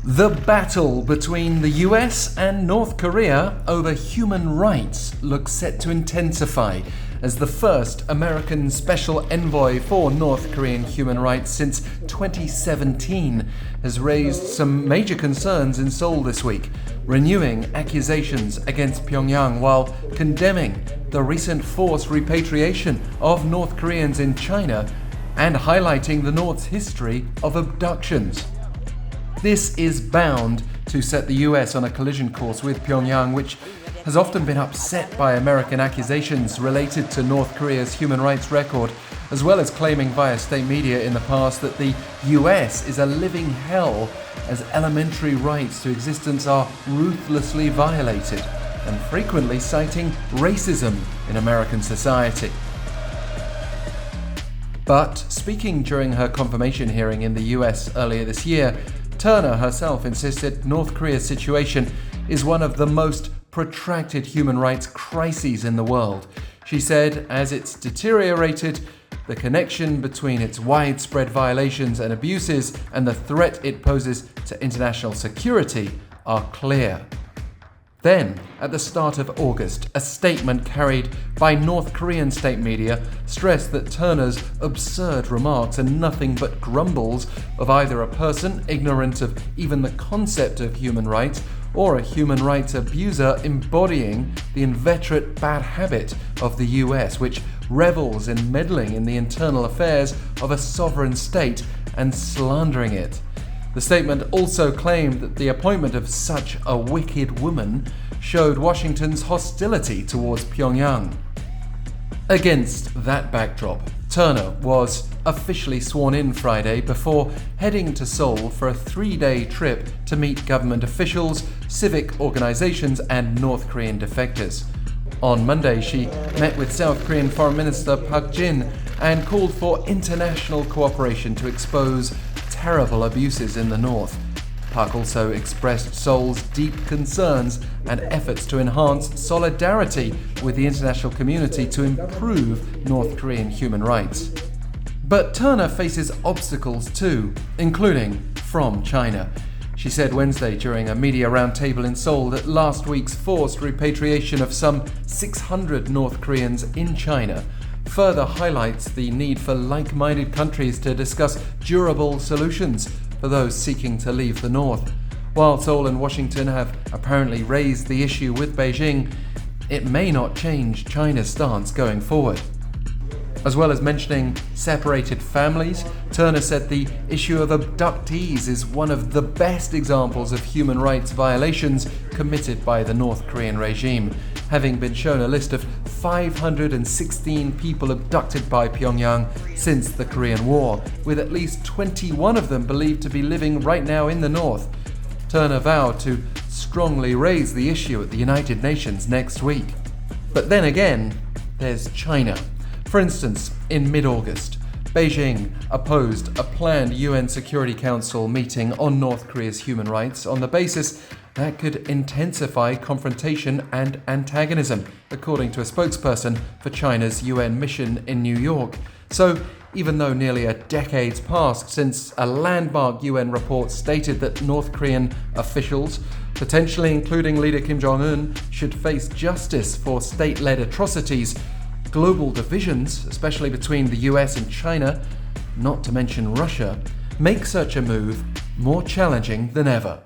The battle between the US and North Korea over human rights looks set to intensify as the first American special envoy for North Korean human rights since 2017 has raised some major concerns in Seoul this week, renewing accusations against Pyongyang while condemning the recent forced repatriation of North Koreans in China and highlighting the North's history of abductions. This is bound to set the US on a collision course with Pyongyang, which has often been upset by American accusations related to North Korea's human rights record, as well as claiming via state media in the past that the US is a living hell as elementary rights to existence are ruthlessly violated, and frequently citing racism in American society. But speaking during her confirmation hearing in the US earlier this year, Turner herself insisted North Korea's situation is one of the most protracted human rights crises in the world. She said, as it's deteriorated, the connection between its widespread violations and abuses and the threat it poses to international security are clear. Then, at the start of August, a statement carried by North Korean state media stressed that Turner's absurd remarks are nothing but grumbles of either a person ignorant of even the concept of human rights or a human rights abuser embodying the inveterate bad habit of the US, which revels in meddling in the internal affairs of a sovereign state and slandering it. The statement also claimed that the appointment of such a wicked woman showed Washington's hostility towards Pyongyang. Against that backdrop, Turner was officially sworn in Friday before heading to Seoul for a 3-day trip to meet government officials, civic organizations, and North Korean defectors. On Monday, she met with South Korean Foreign Minister Park Jin and called for international cooperation to expose terrible abuses in the north. Park also expressed Seoul's deep concerns and efforts to enhance solidarity with the international community to improve North Korean human rights. But Turner faces obstacles too, including from China. She said Wednesday during a media roundtable in Seoul that last week's forced repatriation of some 600 North Koreans in China further highlights the need for like-minded countries to discuss durable solutions for those seeking to leave the North. While Seoul and Washington have apparently raised the issue with Beijing, it may not change China's stance going forward. As well as mentioning separated families, Turner said the issue of abductees is one of the best examples of human rights violations committed by the North Korean regime, having been shown a list of 516 people abducted by Pyongyang since the Korean War, with at least 21 of them believed to be living right now in the north. Turner vowed to strongly raise the issue at the United Nations next week. But then again, there's China. For instance, in mid-August, Beijing opposed a planned UN Security Council meeting on North Korea's human rights on the basis that could intensify confrontation and antagonism, according to a spokesperson for China's UN mission in New York. So, even though nearly a decade's passed since a landmark UN report stated that North Korean officials, potentially including leader Kim Jong-un, should face justice for state-led atrocities, global divisions, especially between the US and China, not to mention Russia, make such a move more challenging than ever.